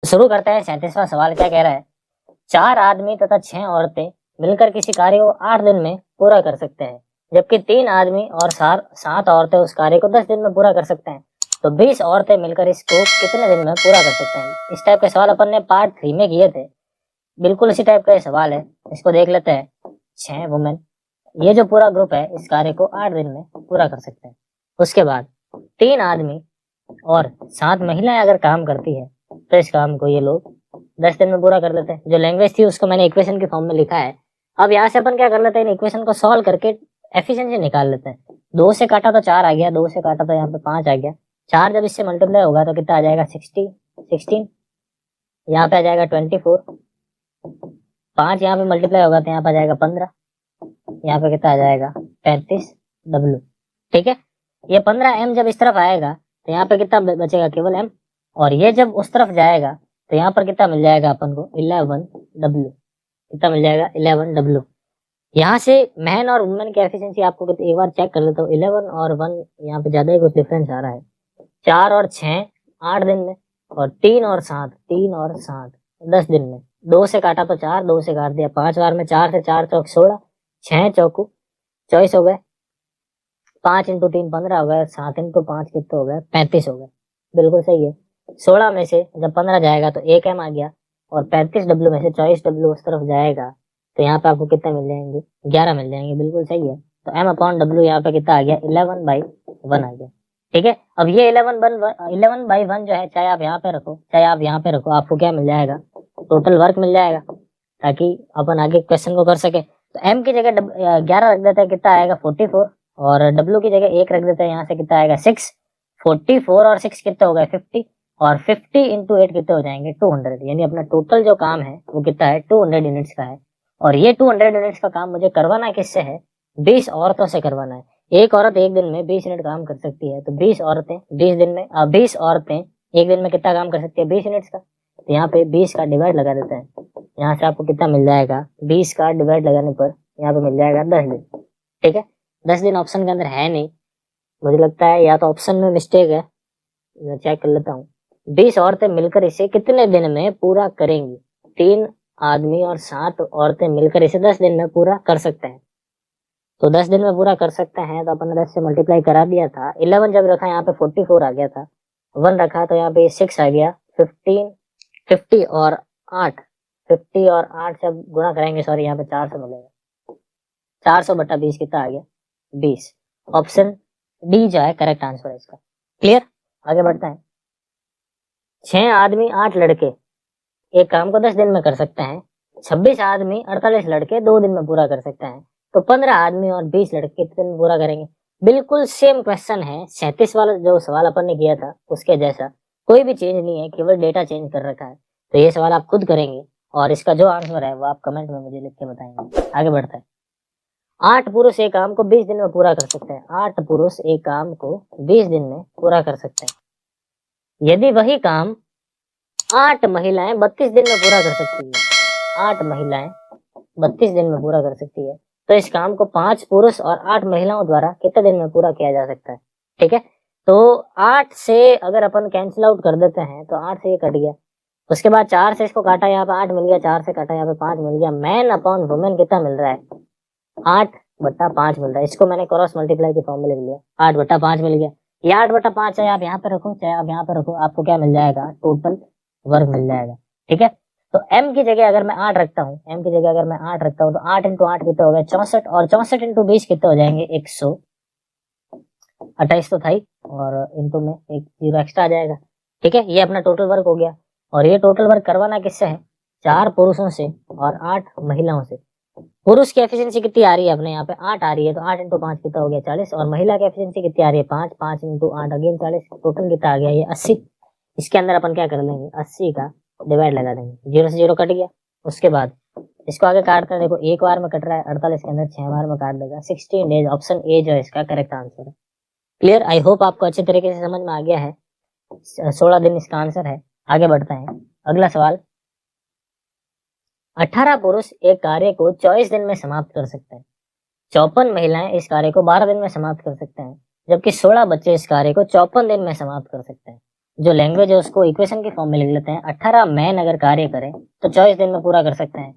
शुरू करते हैं। 37वां सवाल क्या कह रहा है? 4 आदमी तथा 6 औरतें मिलकर किसी कार्य को 8 दिन में पूरा कर सकते हैं, जबकि 3 आदमी और 7 औरतें उस कार्य को 10 दिन में पूरा कर सकते हैं। तो 20 औरतें मिलकर इसको कितने दिन में पूरा कर सकते हैं? इस टाइप के सवाल अपन ने पार्ट 3 में किए थे। बिल्कुल इसी टाइप का ये सवाल है। इसको देख लेते हैं। 6 वुमेन, ये जो पूरा ग्रुप है इस कार्य को 8 दिन में पूरा कर सकते हैं। उसके बाद 3 आदमी और 7 महिलाएं अगर काम करती है तो इस काम को ये लोग 10 दिन में पूरा कर लेते हैं। जो लैंग्वेज थी उसको मैंने इक्वेशन के फॉर्म में लिखा है। अब यहाँ से अपन क्या कर लेते हैं, इन इक्वेशन को सॉल्व करके एफिशिएंसी निकाल लेते हैं। 2 से काटा तो 4 आ गया, 2 से काटा तो यहाँ पे 5 आ गया। 4 जब इससे मल्टीप्लाई होगा तो कितना आ जाएगा? 16। यहाँ पे आ जाएगा 24। 5 यहाँ पे मल्टीप्लाई होगा तो यहाँ पे आ जाएगा 15। यहाँ पे कितना आ जाएगा? 35 W। ठीक है, ये 15 M जब इस तरफ आएगा तो यहाँ पे कितना बचेगा? केवल M। और ये जब उस तरफ जाएगा तो यहाँ पर कितना मिल जाएगा अपन को? 11 W। कितना मिल जाएगा? 11 W। यहाँ से मैन और वुमेन की एफिशिएंसी आपको एक बार चेक कर लेते हो। 11 और 1 यहाँ पे ज्यादा ही कुछ डिफरेंस आ रहा है। 4 और 6 8 दिन में, और 3 और 7 10 दिन में। 2 से काटा तो 4, 2 से काट दिया 5 बार में। 4 से 4 चौक 16, 6 चौकू 24 हो गए। 5 इंटू 3 15 हो गए। 7 इंटू 5 कितने हो गए? 35 हो गए। बिल्कुल सही है। 16 में से जब 15 जाएगा तो 1 M आ गया, और 35 W में से 24 W उस तरफ जाएगा तो यहाँ पे आपको कितने मिल जाएंगे? 11 मिल जाएंगे। बिल्कुल सही है। तो M अपॉन W यहाँ पे कितना आ गया? 11/1 आ गया। ठीक है, अब ये 11/1 जो है, चाहे आप यहाँ पे रखो चाहे आप यहाँ पे रखो, आपको क्या मिल जाएगा? टोटल वर्क मिल जाएगा, ताकि अपन आगे क्वेश्चन को कर सके। तो M की जगह 11 रख देते हैं, कितना आएगा? 44। और W की जगह 1 रख देते हैं, यहाँ से कितना आएगा? 6। 44 और 6 कितने हो गए? 50। और 50 इंटू 8 कितने हो जाएंगे? 200। यानी अपना टोटल जो काम है वो कितना है? 200 यूनिट्स का है। और ये 200 यूनिट्स का काम मुझे करवाना किससे है? 20 औरतों से करवाना है। एक औरत एक दिन में 20 यूनिट काम कर सकती है, तो 20 औरतें 20 औरतें एक दिन में कितना काम कर सकती है? 20 यूनिट्स का। तो यहाँ पे 20 का डिवाइड लगा देते हैं। यहाँ से आपको कितना मिल जाएगा? 20 का डिवाइड लगाने पर यहाँ पे मिल जाएगा 10 दिन। ठीक है, 10 दिन ऑप्शन के अंदर है नहीं, मुझे लगता है या तो ऑप्शन में मिस्टेक है, मैं चेक कर लेता हूँ। 20 औरतें मिलकर इसे कितने दिन में पूरा करेंगी? 3 आदमी और 7 औरतें मिलकर इसे 10 दिन में पूरा कर सकते हैं। तो 10 दिन में पूरा कर सकते हैं, तो अपन ने 10 से मल्टीप्लाई करा दिया था। 11 जब रखा यहाँ पे 44 आ गया था। 1 रखा तो यहाँ पे 6 आ गया। 50 और 8 जब गुणा करेंगे, सॉरी यहाँ पे 400 मिलेगा। 400/20 कितना आ गया? 20। ऑप्शन डी जो है करेक्ट आंसर है इसका। क्लियर? आगे बढ़ते हैं। 6 आदमी 8 लड़के एक काम को 10 दिन में कर सकते हैं। 26 आदमी 48 लड़के 2 दिन में पूरा कर सकते हैं। तो 15 आदमी और 20 लड़के कितने दिन में पूरा करेंगे? बिल्कुल सेम क्वेश्चन है। 37 वाला जो सवाल अपन ने किया था उसके जैसा, कोई भी चेंज नहीं है, केवल डेटा चेंज कर रखा है। तो ये सवाल आप खुद करेंगे, और इसका जो आंसर है वो आप कमेंट में मुझे लिख के बताएंगे। आगे बढ़ते हैं। 8 पुरुष एक काम को 20 दिन में पूरा कर सकते हैं। 8 पुरुष एक काम को 20 दिन में पूरा कर सकते हैं। यदि वही काम 8 महिलाएं 32 दिन में पूरा कर सकती है। 8 महिलाएं 32 दिन में पूरा कर सकती है, तो इस काम को 5 पुरुष और 8 महिलाओं द्वारा कितने दिन में पूरा किया जा सकता है? ठीक है, तो 8 से अगर अपन कैंसिल आउट कर देते हैं तो 8 से ये कट गया। उसके बाद 4 से इसको काटा, यहाँ पे 8 मिल गया। 4 से काटा, यहाँ पे 5 मिल गया। मैन अपॉन वुमेन कितना मिल रहा है? 8/5 मिल रहा है। इसको मैंने क्रॉस मल्टीप्लाई के फॉर्म में लिख लिया। 8/5 मिल गया। ये 8/5 चाहे आप यहाँ पे रखो चाहे आप यहाँ पे रखो, आपको क्या मिल जाएगा? टोटल वर्क मिल जाएगा। ठीक है, तो m की जगह अगर मैं 8 रखता हूँ, तो 8 इंटू 8 कितने हो गए? 64। और 64 इंटू 20 कितने हो जाएंगे? 128 तो था ही, और इंटू में एक 0 एक्स्ट्रा आ जाएगा। ठीक है, ये अपना टोटल वर्क हो गया। और ये टोटल वर्क करवाना किससे है? 4 पुरुषों से और 8 महिलाओं से। पुरुष की एफिशिएंसी कितनी आ रही है अपने यहाँ पे? 8 आ रही है, तो 8 इंटू 5 कितना हो गया? 40। और महिला की एफिशिएंसी कितनी आ रही है? 5 इंटू 8 अगेन 40। टोटल कितना आ गया? ये 80। इसके अंदर अपन क्या कर लेंगे? 80 का डिवाइड लगा देंगे। 0 से 0 कट गया। उसके बाद इसको आगे काटते हैं। देखो एक बार में कट रहा है, 48 के अंदर 6 बार में काट देगा। 16 डेज। ऑप्शन ए जो है इसका करेक्ट आंसर है। क्लियर? आई होप आपको अच्छे तरीके से समझ में आ गया है। 16 दिन इसका आंसर है। आगे बढ़ते हैं। अगला सवाल। 18 पुरुष एक कार्य को 24 दिन में समाप्त कर सकते हैं। 54 महिलाएं इस कार्य को 12 दिन में समाप्त कर सकते हैं, जबकि 16 बच्चे इस कार्य को 54 दिन में समाप्त कर सकते हैं। जो लैंग्वेज है उसको इक्वेशन के फॉर्म में लिख लेते हैं। 18 मैन अगर कार्य करें तो 24 दिन में पूरा कर सकते हैं।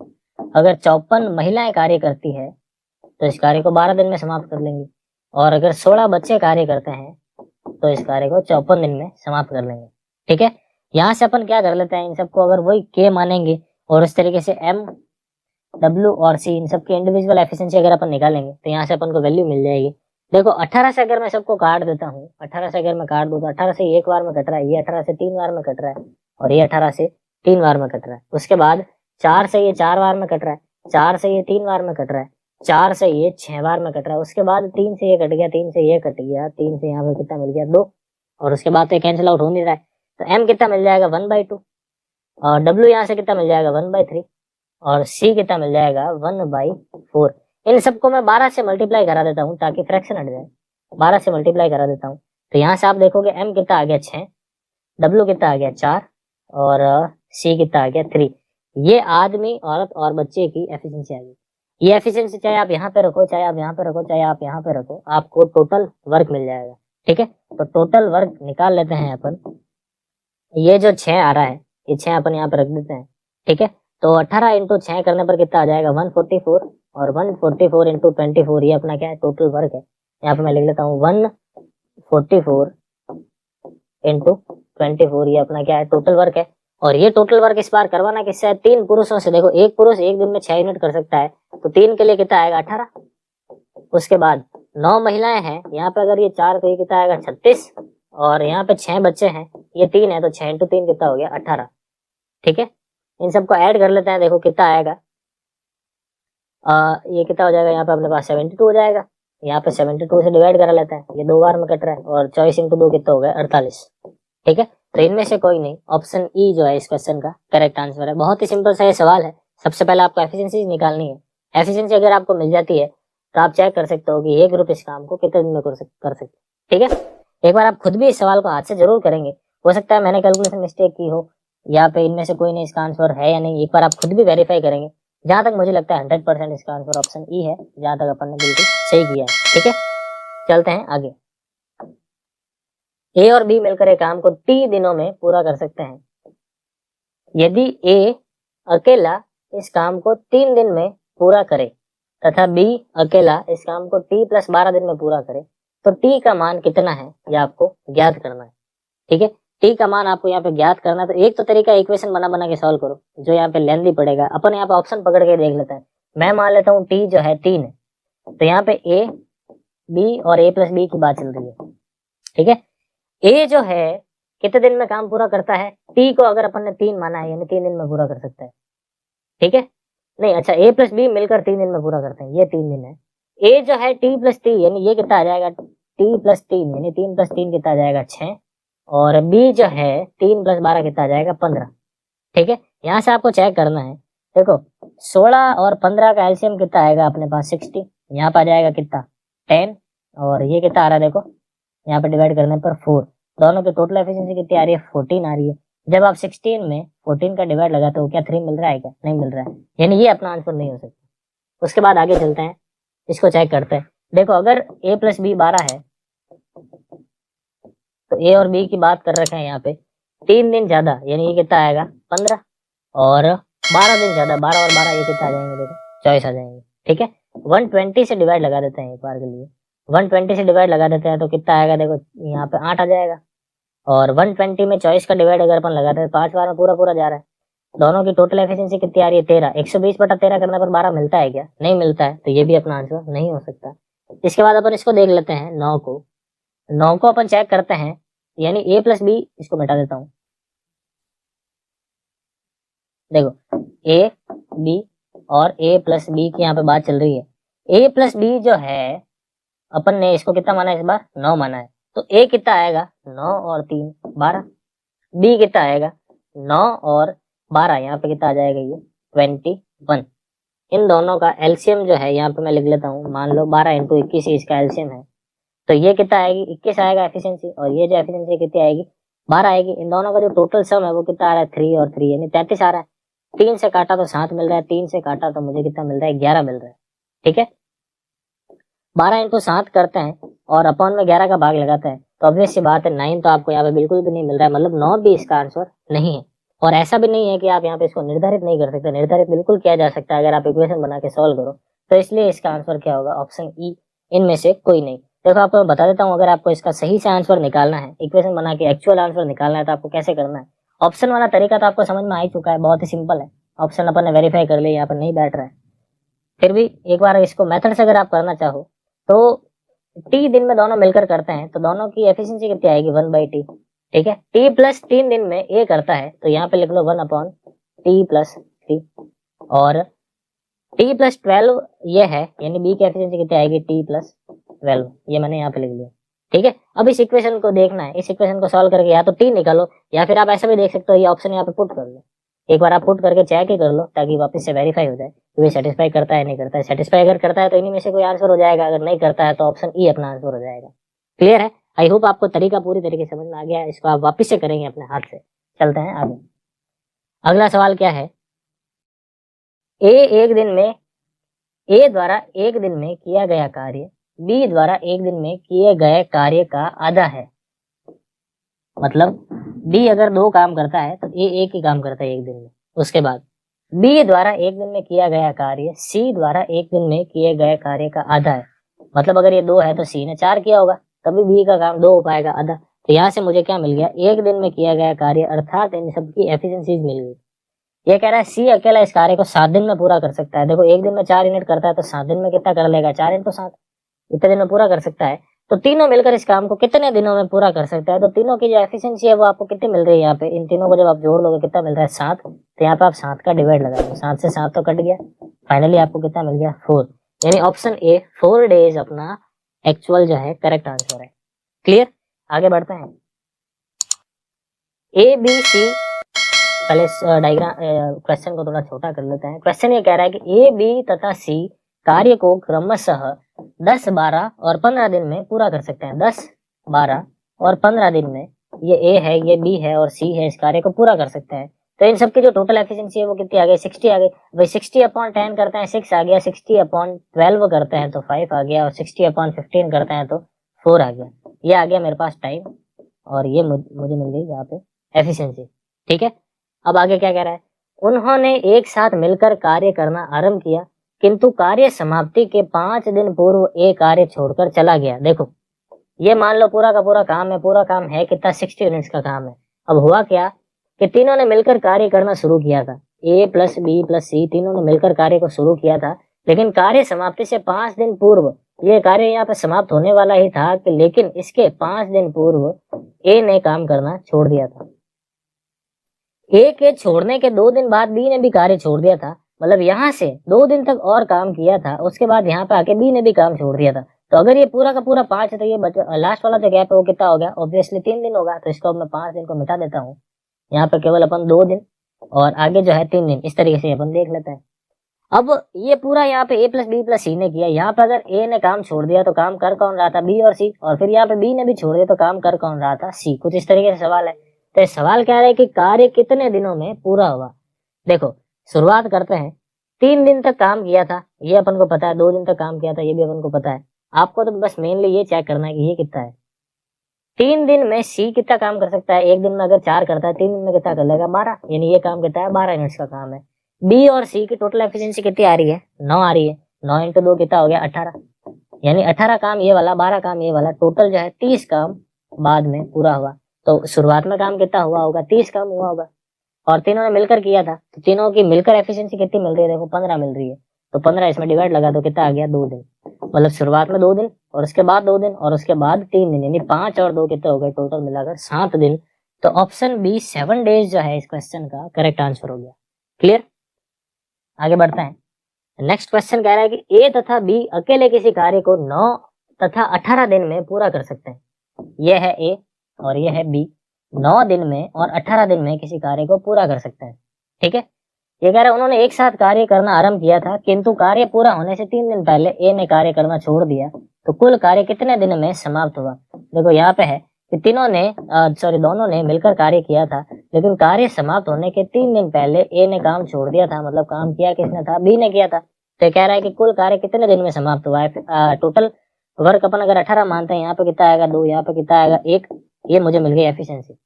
अगर 54 महिलाएं कार्य करती है तो इस कार्य को 12 दिन में समाप्त कर लेंगे। और अगर 16 बच्चे कार्य करते हैं तो इस कार्य को 54 दिन में समाप्त कर लेंगे। ठीक है, यहाँ से अपन क्या कर लेते हैं, इन सबको अगर वही के मानेंगे और उस तरीके से एम, डब्ल्यू और सी इन सबकी इंडिविजुअल एफिशिएंसी अगर अपन निकालेंगे तो यहाँ से अपन को वैल्यू मिल जाएगी। देखो 18 से अगर मैं सबको काट देता हूँ, 18 से अगर मैं काट दूँ तो 18 से एक बार में कट रहा है, ये 18 से 3 बार में कट रहा है और ये 18 से 3 बार में कट रहा है। उसके बाद 4 से ये 4 बार में कट रहा है, 4 से ये 3 बार में कट रहा है, 4 से ये 6 बार में कट रहा है। उसके बाद 3 से ये कट गया, 3 से ये कट गया, 3 से यहाँ पे कितना मिल गया 2 और उसके बाद तो कैंसिल आउट हो नहीं रहा है। तो एम कितना मिल जाएगा 1/2 और डब्ल्यू यहाँ से कितना मिल जाएगा 1/3 और सी कितना मिल जाएगा 1/4। इन सबको मैं 12 से मल्टीप्लाई करा देता हूँ ताकि फ्रैक्शन हट जाए। 12 से मल्टीप्लाई करा देता हूँ तो यहाँ से आप देखोगे एम कितना आ गया 6, डब्ल्यू कितना आ गया 4 और सी कितना आ गया 3। ये आदमी, औरत और बच्चे की एफिशिएंसी आ गई। ये एफिशिएंसी चाहे आप यहाँ पे रखो, चाहे आप यहाँ पे रखो, चाहे आप यहाँ पे रखो, आपको टोटल वर्क मिल जाएगा। ठीक है, तो टोटल वर्क निकाल लेते हैं अपन। ये जो 6 आ रहा है, ये 6 अपन यहाँ पे रख देते हैं। ठीक है, तो 18 इंटू 6 करने पर कितना आ जाएगा 144 और 144 इंटू 24 ये अपना क्या है टोटल वर्क है। यहाँ पे मैं लिख लेता हूँ 144 इंटू 24 ये अपना क्या है टोटल वर्क है। और ये टोटल वर्क इस बार करवाना किससे है, 3 पुरुषों से। देखो एक पुरुष एक दिन में 6 यूनिट कर सकता है तो 3 के लिए कितना आएगा 18। उसके बाद 9 महिलाएं हैं, यहाँ पे अगर ये 4 तो ये कितना आएगा 36 और यहाँ पे 6 बच्चे हैं, ये 3 है तो 6 इंटू 3 कितना हो गया 18। ठीक है, इन सबको ऐड कर लेते हैं, देखो कितना आएगा। ये कितना हो जाएगा, यहाँ पे अपने पास 72 हो जाएगा। यहाँ पे 72 से डिवाइड करा लेते हैं, ये 2 बार में कट रहा है और 24 इंटू 2 कितना हो गया 48। ठीक है, तो इनमें से कोई नहीं, ऑप्शन ई जो है इस क्वेश्चन का करेक्ट आंसर है। बहुत ही सिंपल सा ये सवाल है। सबसे पहले आपको एफिशिएंसी निकालनी है। एफिशिएंसी अगर आपको मिल जाती है तो आप चेक कर सकते हो कि ये ग्रुप इस काम को कितने दिन में कर सकते। ठीक है, एक बार आप खुद भी इस सवाल को हाथ से जरूर करेंगे। हो सकता है मैंने कैलकुलेशन मिस्टेक की हो या पे इनमें से कोई नहीं इसका आंसर है या नहीं, एक बार आप खुद भी वेरीफाई करेंगे। जहां तक मुझे लगता है 100% इसका आंसर ऑप्शन ई है, जहां तक अपन ने बिल्कुल सही किया है। ठीक है, चलते हैं आगे। ए और बी मिलकर एक काम को 30 दिनों में पूरा कर सकते हैं। यदि ए अकेला इस काम को 3 दिन में पूरा करे तथा बी अकेला इस काम को t + 12 दिन में पूरा करे तो t का मान कितना है ये आपको ज्ञात करना है। ठीक है, t का मान आपको यहाँ पे ज्ञात करना है। तो एक तो तरीका इक्वेशन बना बना के सॉल्व करो, जो यहाँ पे लेंथी पड़ेगा। अपन यहाँ पे ऑप्शन पकड़ के देख लेते हैं। मैं मान लेता हूँ t जो है 3 है, तो यहाँ पे a, b और a + b की बात चल रही है। ठीक है, a जो है कितने दिन में काम पूरा करता है, t को अगर अपन ने 3 माना है यानी 3 दिन में पूरा कर सकता है। ठीक है, नहीं अच्छा a + b मिलकर 3 दिन में पूरा करते हैं, ये 3 दिन है। a जो है t + 3 यानी ये कितना आ जाएगा t + 3 यानी 3 + 3 कितना आ जाएगा 6 और b जो है 3 + 12 कितना आ जाएगा 15। ठीक है, यहाँ से आपको चेक करना है। देखो 16 और 15 का एलसीएम कितना आएगा अपने पास 60, यहाँ पे आ जाएगा कितना 10 और ये कितना आ रहा है देखो यहाँ पे डिवाइड करने पर 4। दोनों की टोटल एफिशिएंसी कितनी आ रही है 14 आ रही है। जब आप 16 में 14 का डिवाइड लगाते हो क्या 3 मिल रहा है, क्या नहीं मिल रहा है, यानी ये अपना आंसर नहीं हो सकता। उसके बाद आगे चलते हैं, इसको चेक करते हैं। देखो अगर a + b 12 है तो a और b की बात कर रखे हैं यहाँ पे 3 दिन ज्यादा यानी ये कितना आएगा 15 और 12 दिन ज्यादा 12 और 12 ये कितना आ जाएंगे देखो 24 आ जाएंगे। ठीक है, 120 से डिवाइड लगा देते हैं एक बार के लिए। 120 से डिवाइड लगा देते हैं तो कितना आएगा देखो यहाँ पे 8 आ जाएगा और 120 में 24 का डिवाइड अगर अपन लगाते हैं 5 बार में पूरा पूरा जा रहा है। दोनों की टोटल एफिशिएंसी कितनी आ रही है 13। 120/13 करने पर 12 मिलता है क्या, नहीं मिलता है, तो ये भी अपना आंसर नहीं हो सकता। इसके बाद अपन इसको देख लेते हैं 9 को अपन चेक करते हैं यानी a + b, इसको मिटा देता हूँ। देखो a b और a + b की यहाँ पे बात चल रही है। a + b जो है अपन ने इसको कितना माना है इस बार 9 माना है, तो a कितना आएगा 9 और 3 12, b कितना आएगा 9 और 12 यहाँ पे कितना आ जाएगा ये 21। इन दोनों का एलसीएम जो है यहाँ पे मैं लिख लेता हूँ, मान लो 12 × 21 इसका एलसीएम है तो ये कितना आएगी 21 आएगा एफिशिएंसी और ये जो एफिशिएंसी कितनी आएगी 12 आएगी। इन दोनों का जो टोटल सम है वो कितना आ रहा है 3 और 3 यानी 33 आ रहा है। 3 से काटा तो 7 मिल रहा है, 3 से काटा तो मुझे कितना मिल रहा है 11 मिल रहा है। ठीक है, 12 × 7 करते हैं और अपॉन में 11 का भाग लगाते हैं तो ऑब्वियस सी बात है 9 तो आपको यहाँ पे बिल्कुल भी नहीं मिल रहा है, मतलब 9 भी इसका आंसर नहीं है। और ऐसा भी नहीं है कि आप यहाँ पे इसको निर्धारित नहीं कर सकते, निर्धारित बिल्कुल किया जा सकता है अगर आप इक्वेशन बना के सॉल्व करो। तो इसलिए इसका आंसर क्या होगा, ऑप्शन ई, इनमें से कोई नहीं। देखो आपको बता देता हूँ, अगर आपको इसका सही से आंसर निकालना है, इक्वेशन बना के एक्चुअल आंसर निकालना है, तो आपको कैसे करना है। ऑप्शन वाला तरीका तो आपको समझ में आ ही चुका है, बहुत ही सिंपल है। ऑप्शन अपन ने वेरीफाई कर लिया, यहाँ पर नहीं बैठ रहा है। फिर भी एक बार इसको मेथड से अगर आप करना चाहो तो टी दिन में दोनों मिलकर करते हैं, तो दोनों की एफिशिएंसी कितनी आएगी, 1/t। ठीक है, टी प्लस 3 दिन में ए करता है, तो यहाँ पे लिख लो 1/t प्लस 3। और टी प्लस 12 ये है, यानी बी की एफिशिएंसी कितनी आएगी, टी प्लस 12, ये मैंने यहाँ पे लिख लिया। ठीक है, अब इस इक्वेशन को देखना है, इस इक्वेशन को सॉल्व करके या तो टी निकालो, या फिर आप ऐसा भी देख सकते हो, ये ऑप्शन यहाँ पे पुट कर लो। एक बार आप पुट करके चेक ही कर लो, ताकि वापस से वेरीफाई हो जाए कि ये सेटिस्फाई करता है नहीं करता है। सेटिस्फाई अगर करता है तो इन्हीं में से कोई आंसर हो जाएगा, अगर नहीं करता है तो ऑप्शन ई अपना आंसर हो जाएगा। क्लियर है, आई होप आपको तरीका पूरी तरीके से समझ में आ गया है। इसको आप वापस से करेंगे अपने हाथ से। चलते हैं आगे। अगला सवाल क्या है, ए द्वारा एक दिन में किया गया कार्य बी द्वारा एक दिन में किए गए कार्य का आधा है। मतलब बी अगर 2 काम करता है तो ए एक ही काम करता है एक दिन में। उसके बाद बी द्वारा एक दिन में किया गया कार्य सी द्वारा एक दिन में किए गए कार्य का आधा है। मतलब अगर ये 2 है तो सी ने 4 किया होगा, तभी बी का काम 2 हो पाएगा, आधा। तो यहाँ से मुझे क्या मिल गया, एक दिन में किया गया कार्य, अर्थात इन सबकी एफिशिएंसीज मिल गई। ये कह रहा है सी अकेला इस कार्य को 7 दिन में पूरा कर सकता है। देखो एक दिन में 4 यूनिट करता है तो 7 दिन में कितना कर लेगा, 4 × 7, इतने दिन में पूरा कर सकता है। तो तीनों मिलकर इस काम को कितने दिनों में पूरा कर सकता है। तो तीनों की जो एफिशिएंसी है वो आपको कितनी मिल रही है, यहाँ पे इन तीनों को जब आप जोड़ लोगे कितना मिल रहा है, 7। तो यहाँ पे आप 7 का डिवाइड लगा दो, 7 से 7 तो कट गया, फाइनली आपको कितना मिल गया, 4। यानी ऑप्शन ए 4 डेज अपना एक्चुअल जो है करेक्ट आंसर है। क्लियर, आगे बढ़ते हैं। ए बी सी, पहले डायग्राम क्वेश्चन को थोड़ा छोटा कर लेते हैं। क्वेश्चन ये कह रहा है कि ए बी तथा सी कार्य को क्रमशः 10, 12 और 15 दिन में पूरा कर सकते हैं। 10, 12 और 15 दिन में ये ए है, ये बी है और सी है, इस कार्य को पूरा कर सकते हैं। तो इन सबकी जो टोटल एफिशिएंसी है वो कितनी आ गई, 60 आ गई। भाई 60/10 करते हैं 6 आ गया, 60/12 करते हैं तो 5 आ गया, और 60/15 करते हैं तो 4 आ गया। ये आ गया मेरे पास टाइम, और ये मुझे मिल गई यहाँ पे एफिशिएंसी। ठीक है, अब आगे क्या कह रहा है, उन्होंने एक साथ मिलकर कार्य करना आरंभ किया, किंतु कार्य समाप्ति के 5 दिन पूर्व एक कार्य छोड़कर चला गया। देखो ये मान लो पूरा का पूरा काम है, पूरा काम है कितना, 60 यूनिट्स का काम है। अब हुआ क्या कि तीनों ने मिलकर कार्य करना शुरू किया था, ए प्लस बी प्लस सी, तीनों ने मिलकर कार्य को शुरू किया था, लेकिन कार्य समाप्ति से 5 दिन पूर्व ये कार्य यहाँ पे समाप्त होने वाला ही था कि, लेकिन इसके 5 दिन पूर्व ए ने काम करना छोड़ दिया था। ए के छोड़ने के 2 दिन बाद बी ने भी कार्य छोड़ दिया था। मतलब यहाँ से 2 दिन तक और काम किया था, उसके बाद यहाँ पे आके बी ने भी काम छोड़ दिया था। तो अगर ये पूरा का पूरा 5 है तो ये लास्ट वाला जो गैप है वो कितना हो गया, ऑब्वियसली 3 दिन होगा। तो इसको मैं 5 दिन को मिटा देता हूँ, यहाँ पे केवल अपन 2 दिन और आगे जो है 3 दिन, इस तरीके से अपन देख लेते हैं। अब ये पूरा यहाँ पे ए प्लस बी प्लस सी ने किया, यहाँ पे अगर ए ने काम छोड़ दिया तो काम कर कौन रहा था, बी और सी, और फिर यहाँ पे बी ने भी छोड़ दिया तो काम कर कौन रहा था, सी। कुछ इस तरीके से सवाल है। तो सवाल कह रहा है कि कार्य कितने दिनों में पूरा हुआ। देखो शुरुआत करते हैं, 3 दिन तक काम किया था, ये अपन को पता है, 2 दिन तक काम किया था, ये भी अपन को पता है। आपको तो बस मेनली ये चेक करना है कि ये कितना है। 3 दिन में सी कितना काम कर सकता है, एक दिन में अगर 4 करता है, 3 दिन में कितना कर लेगा, 12। यानी ये काम कितना है, 12 यूनिट्स का काम है। बी और सी की टोटल एफिशिएंसी कितनी आ रही है, 9 आ रही है। 9 × 2 कितना हो गया, 18। यानी 18 काम ये वाला, 12 काम ये वाला, टोटल जो है 30 काम बाद में पूरा हुआ। तो शुरुआत में काम कितना हुआ होगा, 30 काम हुआ होगा, और तीनों ने मिलकर किया था, तो तीनों की मिलकर एफिशिएंसी कितनी मिल रही है, देखो 15 मिल रही है। तो 15 इसमें डिवाइड लगा दो, कितना आ गया, 2 दिन। मतलब शुरुआत में 2 दिन और उसके बाद 2 दिन और उसके बाद 3 दिन, यानी 5 और 2 कितने हो गए, टोटल मिलाकर 7 दिन। तो ऑप्शन बी 7 डेज जो है इस क्वेश्चन का करेक्ट आंसर हो गया। क्लियर, आगे बढ़ते हैं। नेक्स्ट क्वेश्चन कह रहा है कि ए तथा बी अकेले किसी कार्य को 9 तथा 18 दिन में पूरा कर सकते हैं। यह है ए और यह है बी, 9 दिन में और 18 दिन में किसी कार्य को पूरा कर सकते हैं। ठीक है, ये कह रहा है उन्होंने एक साथ कार्य करना आरंभ किया था, किंतु कार्य पूरा होने से 3 दिन पहले ए ने कार्य करना छोड़ दिया। तो कुल कार्य कितने दिन में समाप्त हुआ। देखो यहाँ पे है कि दोनों ने मिलकर कार्य किया था, लेकिन कार्य समाप्त होने के 3 दिन पहले ए ने काम छोड़ दिया था। मतलब काम किया किसने था, बी ने किया था। तो कह रहा है कि कुल कार्य कितने दिन में समाप्त हुआ है, टोटल वर्क अपन अगर 18 मानते हैं, यहाँ पे कितना आएगा 2, यहाँ पे कितना आएगा 1, ये मुझे मिल गई एफिशिएंसी।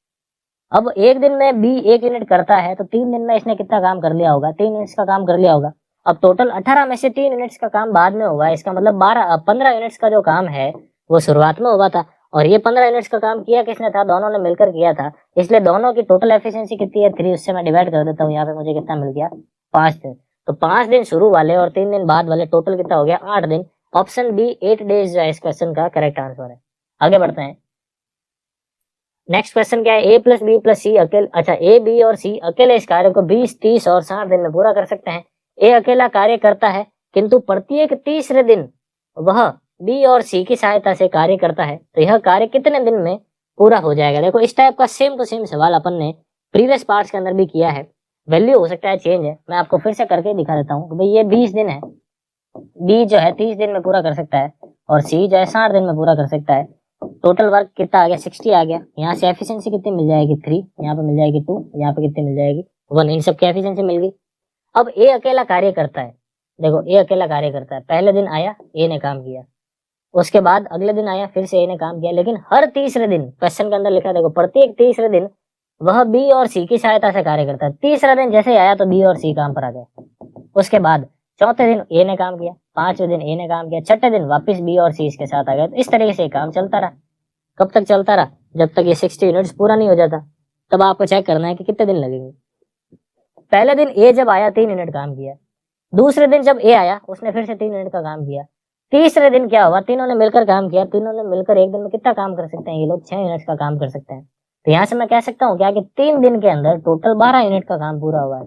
अब एक दिन में बी 1 यूनिट करता है तो 3 दिन में इसने कितना काम कर लिया होगा, 3 यूनिट्स का काम कर लिया होगा। अब टोटल 18 में से 3 यूनिट्स का काम बाद में होगा, इसका मतलब 15 यूनिट्स का जो काम है वो शुरुआत में हुआ था, और ये 15 यूनिट्स का काम किया किसने था, दोनों ने मिलकर किया था। इसलिए दोनों की टोटल एफिशिएंसी कितनी है 3, उससे मैं डिवाइड कर देता हूँ, यहाँ पे मुझे कितना मिल गया 5 दिन। तो 5 दिन शुरू वाले और 3 दिन बाद वाले टोटल कितना हो गया 8 दिन। ऑप्शन बी 8 डेज जो है इस क्वेश्चन का करेक्ट आंसर है। आगे बढ़ते हैं। नेक्स्ट क्वेश्चन क्या है, ए प्लस बी प्लस सी अकेले, अच्छा ए बी और सी अकेले इस कार्य को 20, 30 और 60 दिन में पूरा कर सकते हैं। ए अकेला कार्य करता है किंतु प्रत्येक तीसरे दिन वह बी और सी की सहायता से कार्य करता है, तो यह कार्य कितने दिन में पूरा हो जाएगा। देखो इस टाइप का सेम टू सेम सवाल अपन ने प्रीवियस पार्ट्स के अंदर भी किया है, वैल्यू हो सकता है चेंज है, मैं आपको फिर से करके दिखा देता हूँ। भाई ये 20 दिन है, बी जो है 30 दिन में पूरा कर सकता है और सी जो है 60 दिन में पूरा कर सकता है। टोटल वर्क कितना आ गया 60 आ गया। यहाँ से एफिशिएंसी कितनी मिल जाएगी 3, यहाँ पे मिल जाएगी 2, यहाँ पे कितनी मिल जाएगी 1, इन सब की एफिशिएंसी मिल गई। अब ए अकेला कार्य करता है, देखो ए अकेला कार्य करता है, पहले दिन आया ए ने काम किया, उसके बाद अगले दिन आया फिर से ए ने काम किया, लेकिन हर तीसरे दिन क्वेश्चन के अंदर लिखा है देखो प्रत्येक तीसरे दिन वह बी और सी की सहायता से कार्य करता है। तीसरा दिन जैसे आया तो बी और सी काम पर आ गए, उसके बाद चौथे दिन ए ने काम किया, पांचवें दिन ए ने काम किया, छठे दिन वापस बी और सी इसके साथ आ गए। तो इस तरीके से काम चलता रहा। कब तक चलता रहा, जब तक ये 60 यूनिट्स पूरा नहीं हो जाता। तब आपको चेक करना है कि कितने दिन लगेंगे। पहले दिन ए जब आया 3 यूनिट काम किया, दूसरे दिन जब ए आया उसने फिर से 3 यूनिट का काम किया, तीसरे दिन क्या हुआ, तीनों ने मिलकर काम किया, तीनों ने मिलकर एक दिन में कितना काम कर सकते हैं ये लोग, 6 यूनिट का काम कर सकते हैं। तो यहाँ से मैं कह सकता हूँ क्या कि 3 दिन के अंदर टोटल 12 यूनिट का काम पूरा हुआ है।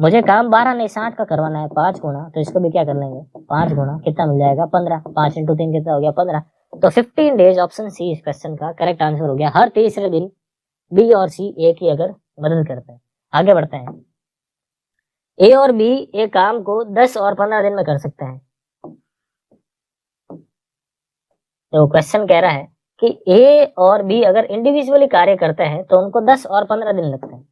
मुझे काम 12 नहीं 60 का करवाना है, 5 गुना, तो इसको भी क्या कर लेंगे 5 गुना, कितना मिल जाएगा 15, 5 × 3 कितना हो गया 15। तो 15 डेज ऑप्शन सी इस क्वेश्चन का करेक्ट आंसर हो गया। हर तीसरे दिन बी और सी ए की अगर मदद करते हैं। आगे बढ़ते हैं। ए और बी एक काम को 10 और 15 दिन में कर सकते हैं। तो क्वेश्चन कह रहा है कि ए और बी अगर इंडिविजुअली कार्य करते हैं तो उनको 10 और 15 दिन लगते हैं।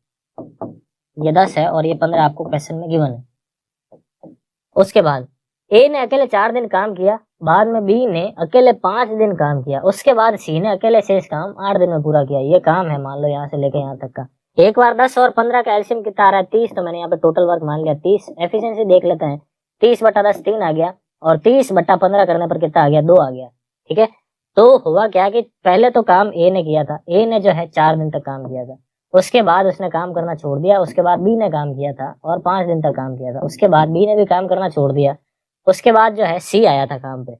ये 10 है और ये 15 आपको क्वेश्चन में गिवन है। उसके बाद ए ने अकेले 4 दिन काम किया, बाद में बी ने अकेले 5 दिन काम किया, उसके बाद सी ने अकेले शेष काम 8 दिन में पूरा किया। ये काम है मान लो यहाँ से लेके यहाँ तक का। एक बार 10 और 15 का एलसीएम कितना आ रहा है 30, तो मैंने यहाँ पे टोटल वर्क मान लिया 30। एफिशिएंसी देख लेते हैं, 30/10 3 आ गया और 30/15 करने पर कितना आ गया 2 आ गया। ठीक है, तो हुआ क्या कि पहले तो काम ए ने किया था, ए ने जो है 4 दिन तक काम किया था, उसके बाद उसने काम करना छोड़ दिया, उसके बाद बी ने काम किया था और 5 दिन तक काम किया था, उसके बाद बी ने भी काम करना छोड़ दिया, उसके बाद जो है सी आया था काम पे,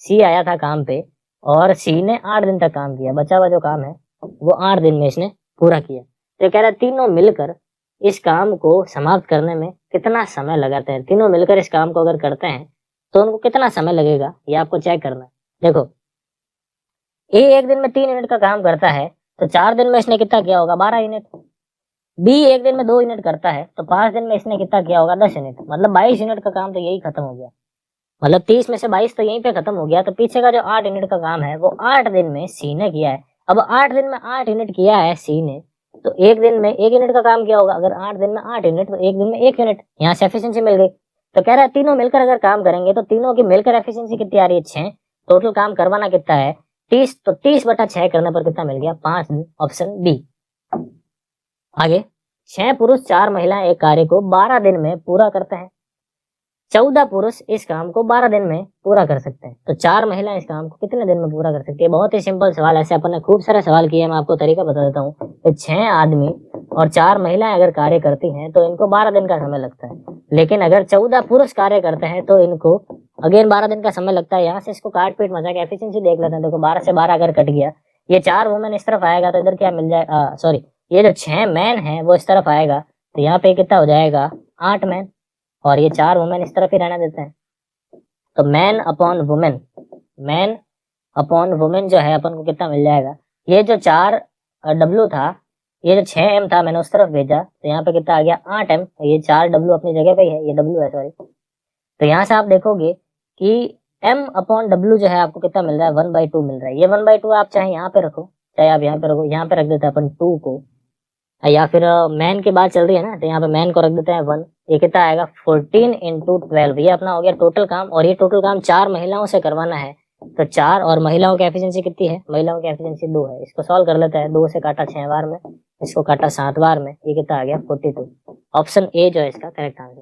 सी आया था काम पे और सी ने 8 दिन तक काम किया। बचा हुआ जो काम है वो 8 दिन में इसने पूरा किया। तो कह रहा है तीनों मिलकर इस काम को समाप्त करने में कितना समय लगाते हैं, तीनों मिलकर इस काम को अगर करते हैं तो उनको कितना समय लगेगा, ये आपको चेक करना है। देखो ए एक दिन में 3 यूनिट का काम करता है तो 4 दिन में इसने कितना किया होगा 12 यूनिट। बी एक दिन में 2 यूनिट करता है तो 5 दिन में इसने कितना किया होगा 10 यूनिट, मतलब 22 यूनिट का काम तो यही खत्म हो गया। मतलब 30 में से 22 तो यहीं पे खत्म हो गया। तो पीछे का जो 8 यूनिट का काम है वो 8 दिन में सी ने किया है। अब 8 दिन में 8 यूनिट किया है सी ने, तो एक दिन में 1 यूनिट का काम किया होगा। अगर 8 दिन में 8 यूनिट तो एक दिन में 1 यूनिट, यहाँ से एफिशिएंसी मिल गई। तो कह रहा है तीनों मिलकर अगर काम करेंगे तो तीनों की मिलकर एफिशिएंसी कितनी आ रही है 6। टोटल काम करवाना कितना है 30, तो 30/6 करने पर कितना मिल गया 5 दिन, ऑप्शन बी। आगे 6 पुरुष 4 महिलाएं एक कार्य को 12 दिन में पूरा करते हैं, 14 पुरुष इस काम को 12 दिन में पूरा कर सकते हैं, तो 4 महिलाएं इस काम को कितने दिन में पूरा कर सकती है। बहुत ही सिंपल सवाल, ऐसे अपन ने खूब सारे सवाल किए, मैं आपको तरीका बता देता हूँ। तो 6 आदमी और 4 महिलाएं अगर कार्य करती हैं तो इनको 12 दिन का समय लगता है, लेकिन अगर 14 पुरुष कार्य करते हैं तो इनको अगेन 12 दिन का समय लगता है। यहाँ से इसको काट पीट मजा के एफिशिएंसी देख लेते हैं। देखो 12 से 12 अगर कट गया, ये 4 वुमेन इस तरफ आएगा तो इधर क्या मिल जाए, सॉरी ये जो 6 मैन है वो इस तरफ आएगा, तो यहाँ पे कितना हो जाएगा 8 मैन, और ये 4 वुमेन इस तरफ ही रहने देते हैं। तो man upon women, man upon women जो है अपन को कितना मिल जाएगा, ये जो 4 डब्ल्यू था, ये जो 6 एम था मैंने उस तरफ भेजा, तो यहाँ पे कितना आ गया 8 एम, तो ये 4 डब्ल्यू अपनी जगह पे ही है, ये डब्ल्यू है सॉरी। तो यहाँ से आप देखोगे कि एम अपॉन डब्ल्यू जो है आपको कितना मिल रहा है 1/2 मिल रहा है। ये 1/2 आप चाहे यहाँ पे रखो चाहे आप यहाँ पे रखो, यहाँ पे रख देते हैं अपन 2 को, या फिर मैन की बात चल रही है ना तो यहाँ पे मैन को रख देते हैं 1। ये कितना आएगा 14 × 12, ये अपना हो गया टोटल काम, और ये टोटल काम 4 महिलाओं से करवाना है तो 4 और महिलाओं की एफिशिएंसी कितनी है? महिलाओं की एफिशिएंसी 2 है। इसको सॉल्व कर लेते हैं। 2 से काटा 6 बार में, इसको काटा 7 बार में, ये कितना आ गया 42। ऑप्शन ए जो है इसका करेक्ट आंसर।